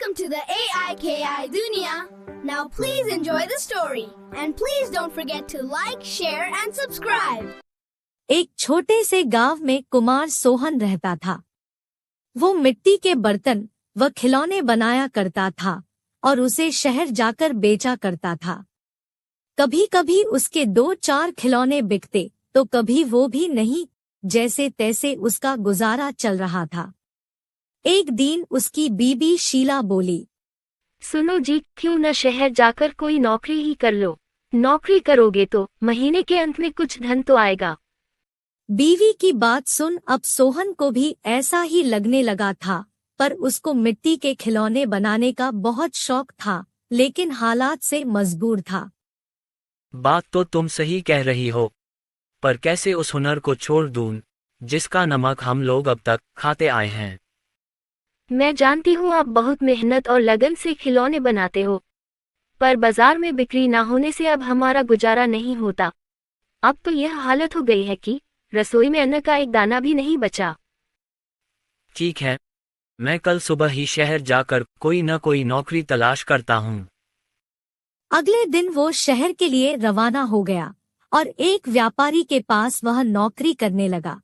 Welcome to the AIKI Dunia. Now please enjoy the story and please don't forget to like, share and subscribe. एक छोटे से गांव में कुमार सोहन रहता था। वो मिट्टी के बर्तन व खिलौने बनाया करता था और उसे शहर जाकर बेचा करता था। कभी कभी उसके 2-4 खिलौने बिकते तो कभी वो भी नहीं, जैसे तैसे उसका गुजारा चल रहा था। एक दिन उसकी बीबी शीला बोली, सुनो जी, क्यों न शहर जाकर कोई नौकरी ही कर लो। नौकरी करोगे तो महीने के अंत में कुछ धन तो आएगा। बीवी की बात सुन अब सोहन को भी ऐसा ही लगने लगा था, पर उसको मिट्टी के खिलौने बनाने का बहुत शौक था, लेकिन हालात से मजबूर था। बात तो तुम सही कह रही हो, पर कैसे उस हुनर को छोड़ दूं, जिसका नमक हम लोग अब तक खाते आए हैं। मैं जानती हूँ आप बहुत मेहनत और लगन से खिलौने बनाते हो, पर बाजार में बिक्री ना होने से अब हमारा गुजारा नहीं होता। अब तो यह हालत हो गई है कि रसोई में अन्न का एक दाना भी नहीं बचा। ठीक है, मैं कल सुबह ही शहर जाकर कोई न कोई नौकरी तलाश करता हूँ। अगले दिन वो शहर के लिए रवाना हो गया और एक व्यापारी के पास वह नौकरी करने लगा।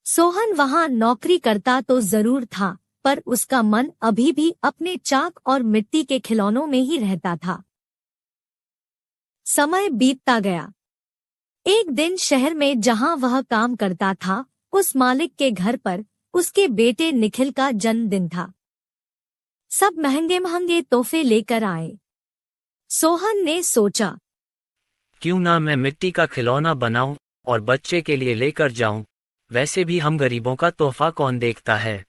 सोहन वहां नौकरी करता तो जरूर था, पर उसका मन अभी भी अपने चाक और मिट्टी के खिलौनों में ही रहता था। समय बीतता गया। एक दिन शहर में जहां वह काम करता था, उस मालिक के घर पर उसके बेटे निखिल का जन्मदिन था। सब महंगे महंगे तोहफे लेकर आए। सोहन ने सोचा, क्यों ना मैं मिट्टी का खिलौना बनाऊं और बच्चे के लिए लेकर जाऊं। वैसे भी हम गरीबों का तोहफा कौन देखता है।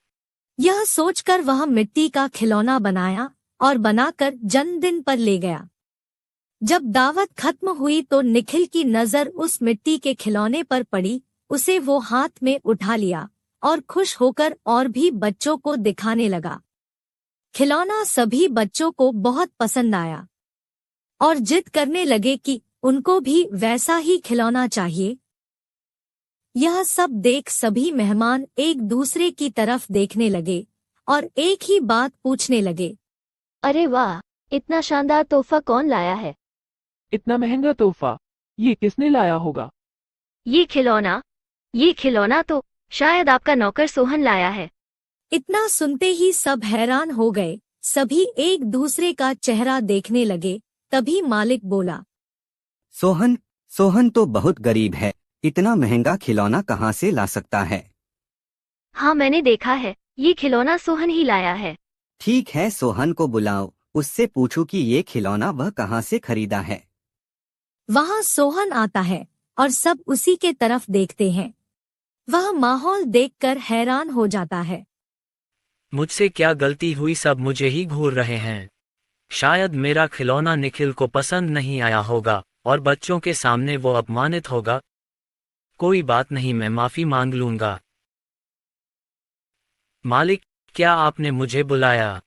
यह सोचकर वह मिट्टी का खिलौना बनाया और बनाकर जन्मदिन पर ले गया। जब दावत खत्म हुई तो निखिल की नजर उस मिट्टी के खिलौने पर पड़ी। उसे वो हाथ में उठा लिया और खुश होकर और भी बच्चों को दिखाने लगा। खिलौना सभी बच्चों को बहुत पसंद आया और जिद करने लगे कि उनको भी वैसा ही खिलौना चाहिए। यह सब देख सभी मेहमान एक दूसरे की तरफ देखने लगे और एक ही बात पूछने लगे, अरे वाह, इतना शानदार तोहफा कौन लाया है? इतना महंगा तोहफा ये किसने लाया होगा? ये खिलौना तो शायद आपका नौकर सोहन लाया है। इतना सुनते ही सब हैरान हो गए। सभी एक दूसरे का चेहरा देखने लगे। तभी मालिक बोला, सोहन तो बहुत गरीब है, इतना महंगा खिलौना कहाँ से ला सकता है? हाँ, मैंने देखा है, ये खिलौना सोहन ही लाया है। ठीक है, सोहन को बुलाओ, उससे पूछो कि ये खिलौना वह कहाँ से खरीदा है। वहाँ सोहन आता है और सब उसी के तरफ देखते हैं। वह माहौल देखकर हैरान हो जाता है। मुझसे क्या गलती हुई, सब मुझे ही घूर रहे हैं। शायद मेरा खिलौना निखिल को पसंद नहीं आया होगा और बच्चों के सामने वो अपमानित होगा। कोई बात नहीं, मैं माफी मांग लूंगा। मालिक, क्या आपने मुझे बुलाया?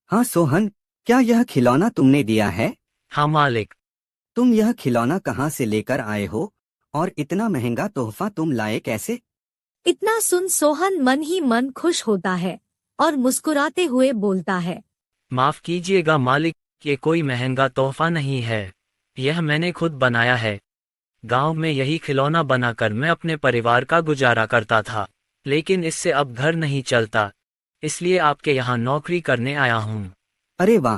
हाँ सोहन, क्या यह खिलौना तुमने दिया है? हाँ मालिक। तुम यह खिलौना कहाँ से लेकर आए हो और इतना महंगा तोहफा तुम लाए कैसे? इतना सुन सोहन मन ही मन खुश होता है और मुस्कुराते हुए बोलता है, माफ कीजिएगा मालिक, ये कोई महंगा तोहफा नहीं है, यह मैंने खुद बनाया है। गांव में यही खिलौना बनाकर मैं अपने परिवार का गुजारा करता था, लेकिन इससे अब घर नहीं चलता, इसलिए आपके यहाँ नौकरी करने आया हूँ। अरे वाह,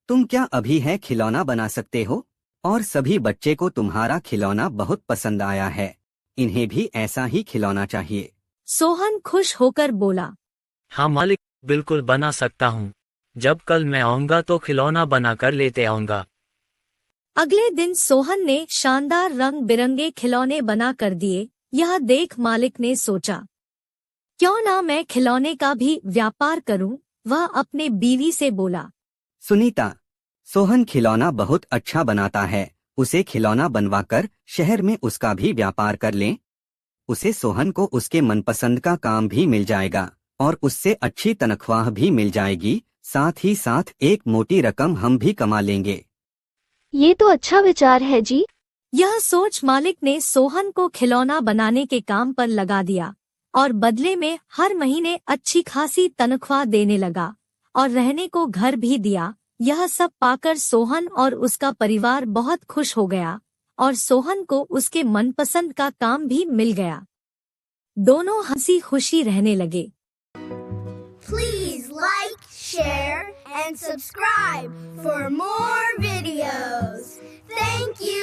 तुम क्या अभी है खिलौना बना सकते हो? और सभी बच्चे को तुम्हारा खिलौना बहुत पसंद आया है, इन्हें भी ऐसा ही खिलौना चाहिए। सोहन खुश होकर बोला, हाँ मालिक, बिल्कुल बना सकता हूँ। जब कल मैं आऊँगा तो खिलौना बनाकर लेते आऊँगा। अगले दिन सोहन ने शानदार रंग बिरंगे खिलौने बना कर दिए। यह देख मालिक ने सोचा, क्यों ना मैं खिलौने का भी व्यापार करूं। वह अपने बीवी से बोला, सुनीता, सोहन खिलौना बहुत अच्छा बनाता है, उसे खिलौना बनवाकर शहर में उसका भी व्यापार कर लें। उसे सोहन को उसके मनपसंद का काम भी मिल जाएगा और उससे अच्छी तनख्वाह भी मिल जाएगी, साथ ही साथ एक मोटी रकम हम भी कमा लेंगे। ये तो अच्छा विचार है जी। यह सोच मालिक ने सोहन को खिलौना बनाने के काम पर लगा दिया और बदले में हर महीने अच्छी खासी तनख्वाह देने लगा और रहने को घर भी दिया। यह सब पाकर सोहन और उसका परिवार बहुत खुश हो गया और सोहन को उसके मनपसंद का काम भी मिल गया। दोनों हंसी खुशी रहने लगे। Please like, share, and subscribe for more videos. Thank you.